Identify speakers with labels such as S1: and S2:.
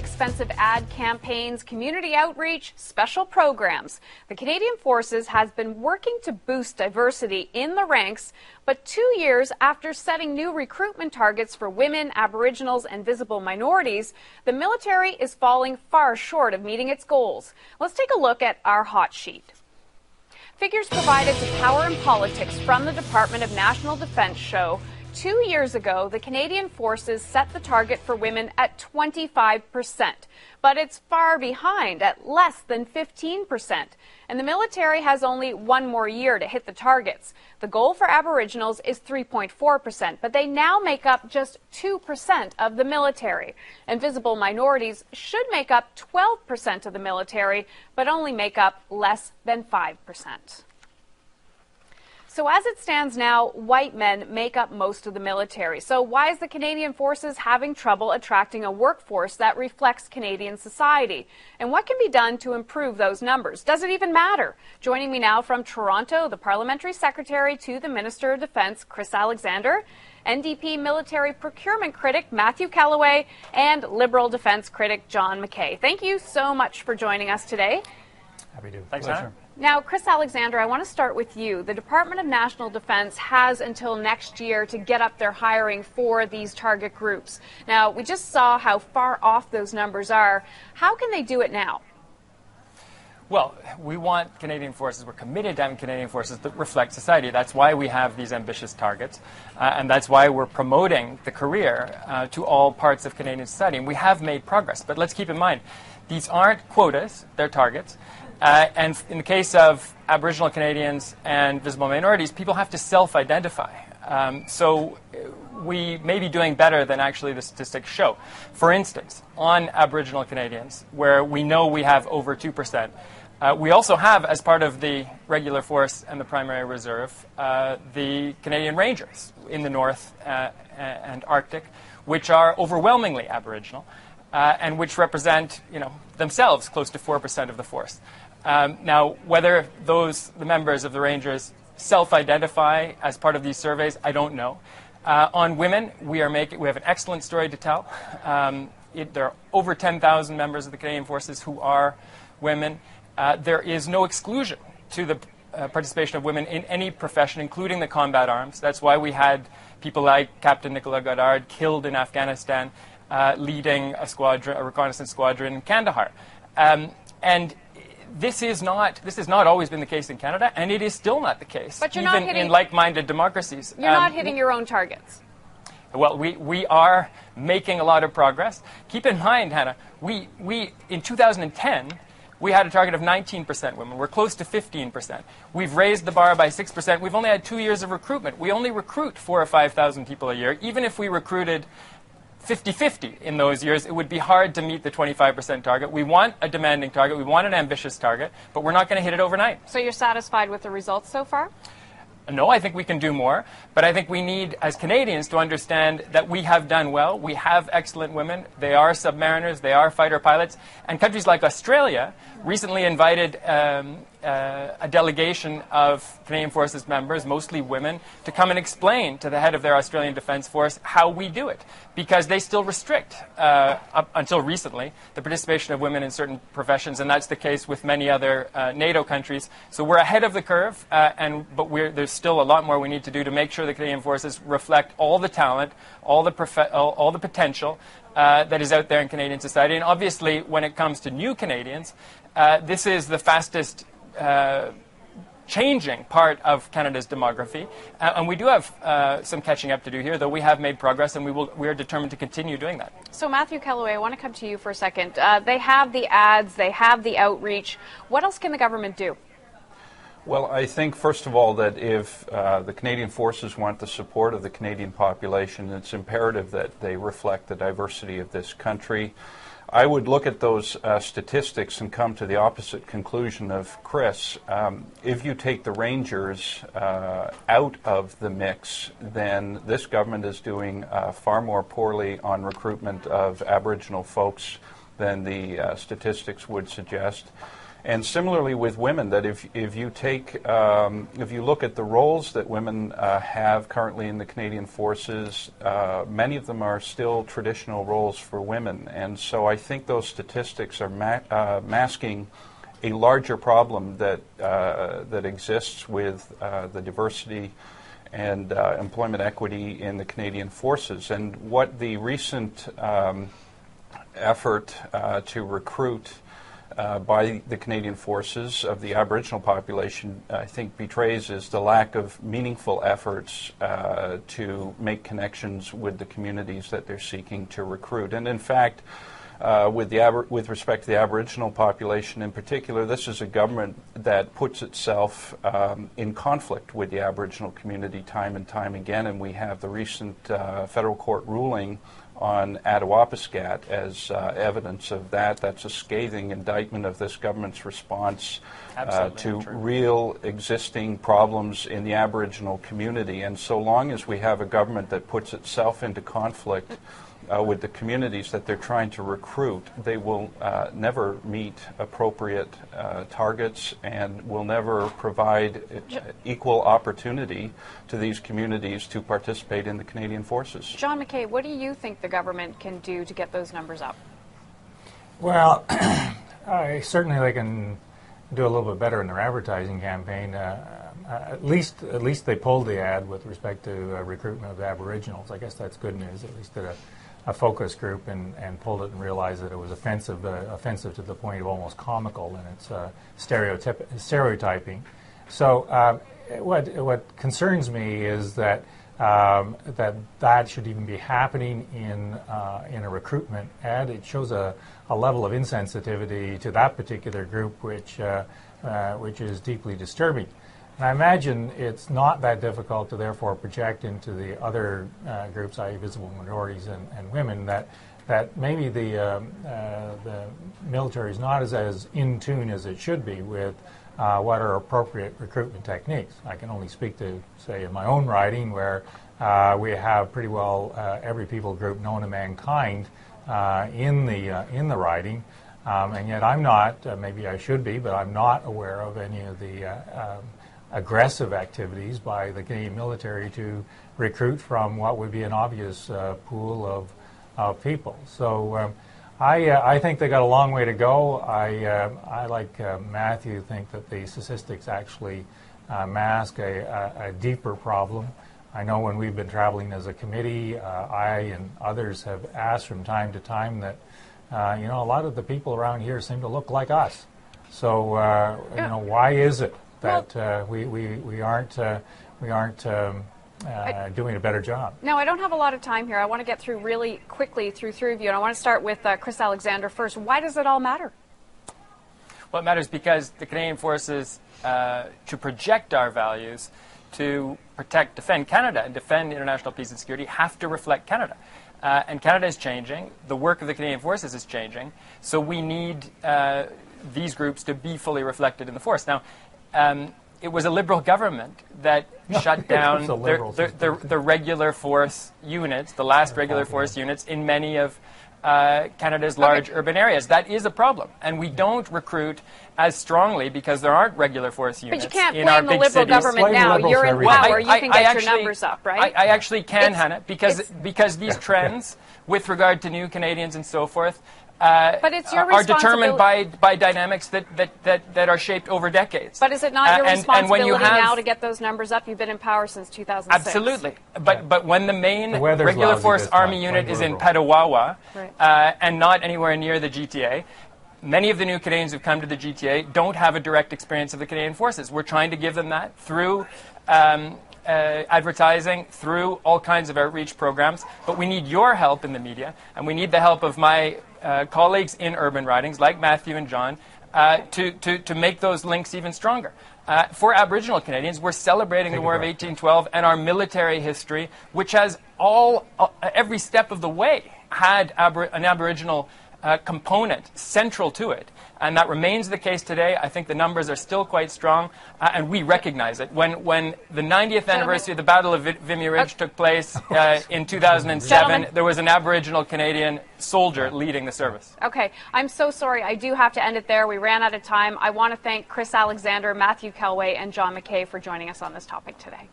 S1: expensive ad campaigns, community outreach, special programs. The Canadian Forces has been working to boost diversity in the ranks, but 2 years after setting new recruitment targets for women, Aboriginals, and visible minorities, the military is falling far short of meeting its goals. Let's take a look at our hot sheet. Figures provided to Power and Politics from the Department of National Defence show 2 years ago, the Canadian Forces set the target for women at 25%, but it's far behind at less than 15%. And the military has only 1 more year to hit the targets. The goal for Aboriginals is 3.4%, but they now make up just 2% of the military. And visible minorities should make up 12% of the military, but only make up less than 5%. So as it stands now, white men make up most of the military. So why is the Canadian Forces having trouble attracting a workforce that reflects Canadian society? And what can be done to improve those numbers? Does it even matter? Joining me now from Toronto, the Parliamentary Secretary to the Minister of Defence, Chris Alexander, NDP military procurement critic Matthew Kellway, and Liberal defence critic John McKay. Thank you so much for joining us today.
S2: Happy to.
S3: Thanks, Hannah.
S1: Now, Chris Alexander, I want to start with you. The Department of National Defence has until next year to get up their hiring for these target groups. Now, we just saw how far off those numbers are. How can they do it now?
S3: Well, we want Canadian Forces, we're committed to having Canadian Forces that reflect society. That's why we have these ambitious targets, and that's why we're promoting the career to all parts of Canadian society. And we have made progress, but let's keep in mind, these aren't quotas, they're targets. And in the case of Aboriginal Canadians and visible minorities, people have to self-identify. So we may be doing better than actually the statistics show. For instance, on Aboriginal Canadians, where we know we have over 2%, we also have, as part of the regular force and the primary reserve, the Canadian Rangers in the North and Arctic, which are overwhelmingly Aboriginal, and which represent, themselves close to 4% of the force. Now, whether the members of the Rangers self-identify as part of these surveys, I don't know. On women, we have an excellent story to tell. There are over 10,000 members of the Canadian Forces who are women. There is no exclusion to the participation of women in any profession, including the combat arms. That's why we had people like Captain Nicolas Goddard killed in Afghanistan, leading a reconnaissance squadron in Kandahar. And this has not always been the case in Canada, and it is still not the case,
S1: but
S3: even in like-minded democracies.
S1: You're not hitting your own targets.
S3: Well, we are making a lot of progress. Keep in mind, Hannah, we in 2010, we had a target of 19% women. We're close to 15%. We've raised the bar by 6%. We've only had 2 years of recruitment. We only recruit 4,000 or 5,000 people a year. Even if we recruited 50-50 in those years, it would be hard to meet the 25% target. We want a demanding target. We want an ambitious target, but we're not going to hit it overnight.
S1: So you're satisfied with the results so far?
S3: No, I think we can do more, but I think we need, as Canadians, to understand that we have done well. We have excellent women. They are submariners. They are fighter pilots. And countries like Australia recently invited a delegation of Canadian Forces members, mostly women, to come and explain to the head of their Australian Defence Force how we do it, because they still restrict, up until recently, the participation of women in certain professions, and that's the case with many other NATO countries. So we're ahead of the curve, but there's still a lot more we need to do to make sure the Canadian Forces reflect all the talent, all the potential that is out there in Canadian society. And obviously, when it comes to new Canadians, this is the fastest changing part of Canada's demography, and we do have some catching up to do here, though we have made progress, and we are determined to continue doing that.
S1: So Matthew Kellway, I want to come to you for a second. They have the ads, they have the outreach. What else can the government do?
S2: Well, I think, first of all, that if the Canadian Forces want the support of the Canadian population, it's imperative that they reflect the diversity of this country. I would look at those statistics and come to the opposite conclusion of Chris. If you take the Rangers out of the mix, then this government is doing far more poorly on recruitment of Aboriginal folks than the statistics would suggest. And similarly with women, that if you take if you look at the roles that women have currently in the Canadian Forces, many of them are still traditional roles for women, and so I think those statistics are masking a larger problem that that exists with the diversity and employment equity in the Canadian Forces, and what the recent effort to recruit by the Canadian Forces of the Aboriginal population, I think, betrays is the lack of meaningful efforts to make connections with the communities that they're seeking to recruit. And in fact, with respect to the Aboriginal population in particular, this is a government that puts itself in conflict with the Aboriginal community time and time again, and we have the recent federal court ruling on Attawapiskat as evidence of that. That's a scathing indictment of this government's response to real existing problems in the Aboriginal community. And so long as we have a government that puts itself into conflict with the communities that they're trying to recruit, they will never meet appropriate targets and will never provide equal opportunity to these communities to participate in the Canadian Forces.
S1: John McKay, what do you think the government can do to get those numbers up?
S4: Well, certainly they can do a little bit better in their advertising campaign. At least they pulled the ad with respect to recruitment of Aboriginals. I guess that's good news. At least did a focus group and pulled it and realized that it was offensive to the point of almost comical in its stereotyping. So what concerns me is that that should even be happening in a recruitment ad. It shows a level of insensitivity to that particular group, which is deeply disturbing. And I imagine it's not that difficult to therefore project into the other groups, i.e. visible minorities and women, that maybe the military is not as in tune as it should be with what are appropriate recruitment techniques. I can only speak to, say, in my own riding, where we have pretty well every people group known to mankind in the riding, and yet I'm not. Maybe I should be, but I'm not aware of any of the aggressive activities by the Canadian military to recruit from what would be an obvious pool of people. So I think they got a long way to go. I like Matthew, think that the statistics actually mask a deeper problem. I know when we've been traveling as a committee, I and others have asked from time to time that a lot of the people around here seem to look like us. So why is it that we aren't doing a better job?
S1: No, I don't have a lot of time here. I want to get through really quickly through three of you, and I want to start with Chris Alexander first. Why does it all matter?
S3: Well, it matters because the Canadian Forces, to project our values, to protect, defend Canada and defend international peace and security, have to reflect Canada. And Canada is changing. The work of the Canadian Forces is changing. So we need these groups to be fully reflected in the force. Now, it was a Liberal government that shut down the regular force units, the last regular force units in many of Canada's large urban areas. That is a problem. And we don't recruit as strongly because there aren't regular force units in our big cities.
S1: But you can't blame the Liberal government now. You're in power. You can get your numbers up, right?
S3: I actually can, Hannah, because these trends with regard to new Canadians and so forth
S1: but it's your
S3: are determined by dynamics that are shaped over decades.
S1: But is it not your responsibility now
S3: to
S1: get those numbers up? You've been in power since 2006.
S3: Absolutely. But when the main regular force army unit is in Petawawa and not anywhere near the GTA, many of the new Canadians who've come to the GTA don't have a direct experience of the Canadian Forces. We're trying to give them that through advertising, through all kinds of outreach programs. But we need your help in the media, and we need the help of my colleagues in urban ridings, like Matthew and John, to make those links even stronger. For Aboriginal Canadians, we're celebrating the War of 1812 and our military history, which has every step of the way had an Aboriginal component central to it. And that remains the case today. I think the numbers are still quite strong, and we recognize it. When the 90th anniversary of the Battle of Vimy Ridge took place in 2007, there was an Aboriginal Canadian soldier leading the service.
S1: Okay, I'm so sorry. I do have to end it there. We ran out of time. I want to thank Chris Alexander, Matthew Kellway, and John McKay for joining us on this topic today.